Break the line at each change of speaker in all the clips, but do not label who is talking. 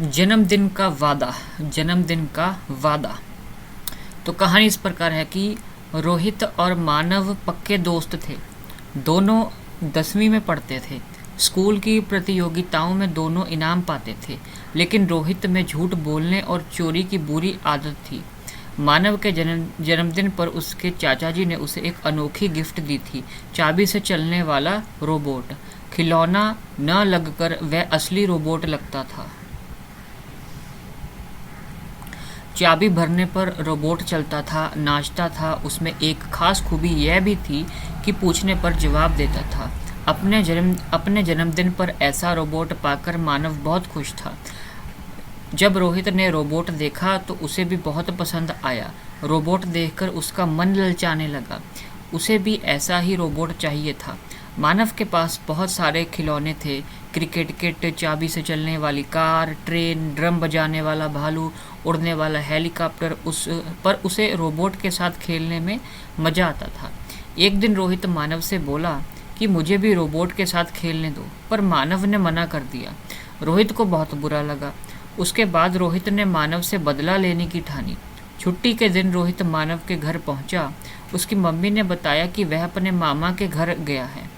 जन्मदिन का वादा। जन्मदिन का वादा। तो कहानी इस प्रकार है कि रोहित और मानव पक्के दोस्त थे। दोनों 10वीं में पढ़ते थे। स्कूल की प्रतियोगिताओं में दोनों इनाम पाते थे, लेकिन रोहित में झूठ बोलने और चोरी की बुरी आदत थी। मानव के जन्मदिन पर उसके चाचा जी ने उसे एक अनोखी गिफ्ट दी थी, चाबी से चलने वाला रोबोट। खिलौना न लगकर वह असली रोबोट लगता था। चाबी भरने पर रोबोट चलता था, नाचता था। उसमें एक खास खूबी यह भी थी कि पूछने पर जवाब देता था। अपने जन्मदिन पर ऐसा रोबोट पाकर मानव बहुत खुश था। जब रोहित ने रोबोट देखा तो उसे भी बहुत पसंद आया। रोबोट देखकर उसका मन ललचाने लगा। उसे भी ऐसा ही रोबोट चाहिए था। मानव के पास बहुत सारे खिलौने थे, क्रिकेट किट, चाबी से चलने वाली कार, ट्रेन, ड्रम बजाने वाला भालू, उड़ने वाला हेलीकॉप्टर। उसे रोबोट के साथ खेलने में मजा आता था। एक दिन रोहित मानव से बोला कि मुझे भी रोबोट के साथ खेलने दो, पर मानव ने मना कर दिया। रोहित को बहुत बुरा लगा। उसके बाद रोहित ने मानव से बदला लेने की ठानी। छुट्टी के दिन रोहित मानव के घर पहुंचा। उसकी मम्मी ने बताया कि वह अपने मामा के घर गया है,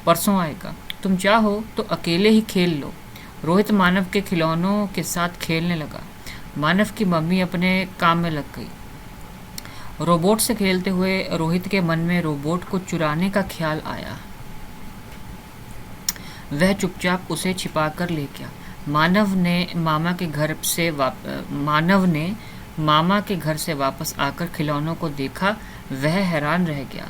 परसों आएगा। तुम चाहो तो अकेले ही खेल लो। रोहित मानव के खिलौनों के साथ खेलने लगा। मानव की मम्मी अपने काम में लग गई। रोबोट से खेलते हुए रोहित के मन में रोबोट को चुराने का ख्याल आया। वह चुपचाप उसे छिपा कर ले गया। मानव ने मामा के घर से वापस आकर खिलौनों को देखा। वह हैरान रह गया।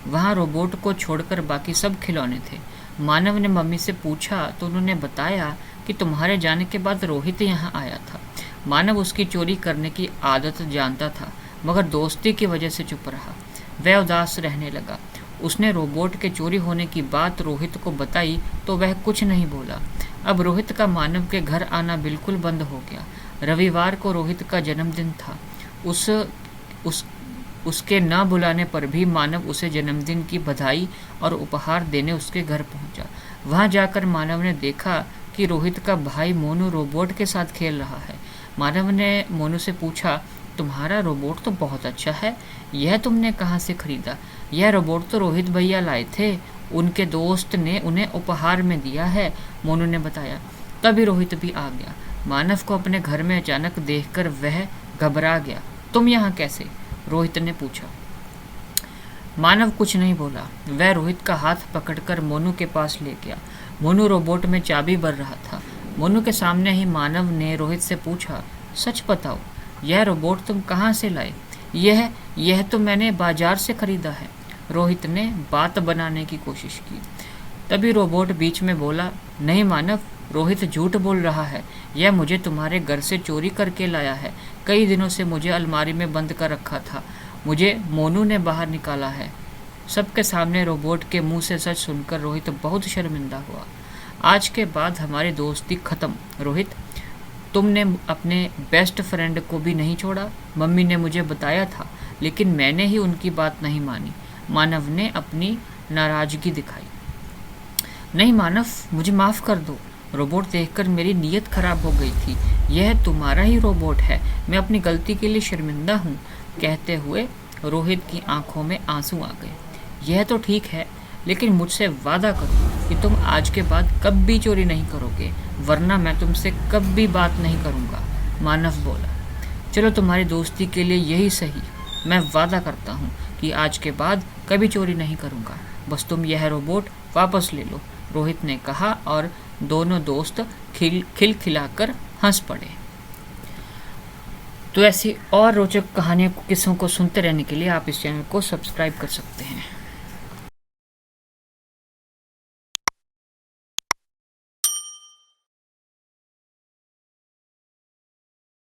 वहाँ रोबोट को छोड़कर बाकी सब खिलौने थे। मानव ने मम्मी से पूछा तो उन्होंने बताया कि तुम्हारे जाने के बाद रोहित यहाँ आया था। मानव उसकी चोरी करने की आदत जानता था, मगर दोस्ती की वजह से चुप रहा। वह उदास रहने लगा। उसने रोबोट के चोरी होने की बात रोहित को बताई तो वह कुछ नहीं बोला। अब रोहित का मानव के घर आना बिल्कुल बंद हो गया। रविवार को रोहित का जन्मदिन था। उसके न बुलाने पर भी मानव उसे जन्मदिन की बधाई और उपहार देने उसके घर पहुंचा। वहां जाकर मानव ने देखा कि रोहित का भाई मोनू रोबोट के साथ खेल रहा है। मानव ने मोनू से पूछा, तुम्हारा रोबोट तो बहुत अच्छा है, यह तुमने कहाँ से खरीदा? यह रोबोट तो रोहित भैया लाए थे, उनके दोस्त ने उन्हें उपहार में दिया है, मोनू ने बताया। तभी रोहित भी आ गया। मानव को अपने घर में अचानक देखकर वह घबरा गया। तुम यहाँ कैसे? रोहित ने पूछा। मानव कुछ नहीं बोला। वह रोहित का हाथ पकड़कर मोनू के पास ले गया। मोनू रोबोट में चाबी भर रहा था। मोनू के सामने ही मानव ने रोहित से पूछा, सच बताओ, यह रोबोट तुम कहाँ से लाए? यह तो मैंने बाजार से खरीदा है। रोहित ने बात बनाने की कोशिश की। तभी रोबोट बीच में बोला, नहीं मानव, रोहित झूठ बोल रहा है। यह मुझे तुम्हारे घर से चोरी करके लाया है। कई दिनों से मुझे अलमारी में बंद कर रखा था। मुझे मोनू ने बाहर निकाला है। सबके सामने रोबोट के मुंह से सच सुनकर रोहित बहुत शर्मिंदा हुआ। आज के बाद हमारी दोस्ती खत्म। रोहित, तुमने अपने बेस्ट फ्रेंड को भी नहीं छोड़ा। मम्मी ने मुझे बताया था, लेकिन मैंने ही उनकी बात नहीं मानी। मानव ने अपनी नाराजगी दिखाई। नहीं मानव, मुझे माफ़ कर दो। रोबोट देखकर मेरी नीयत खराब हो गई थी। यह तुम्हारा ही रोबोट है। मैं अपनी गलती के लिए शर्मिंदा हूँ। कहते हुए रोहित की आंखों में आंसू आ गए। यह तो ठीक है, लेकिन मुझसे वादा करो कि तुम आज के बाद कभी चोरी नहीं करोगे, वरना मैं तुमसे कभी बात नहीं करूँगा। मानव बोला, चलो तुम्हारी दोस्ती के लिए यही सही। मैं वादा करता हूँ कि आज के बाद कभी चोरी नहीं करूँगा। बस तुम यह रोबोट वापस ले लो, रोहित ने कहा, और दोनों दोस्त खिलखिलाकर हंस पड़े। तो ऐसी और रोचक कहानियों किस्सों को सुनते रहने के लिए आप इस चैनल को सब्सक्राइब कर सकते हैं।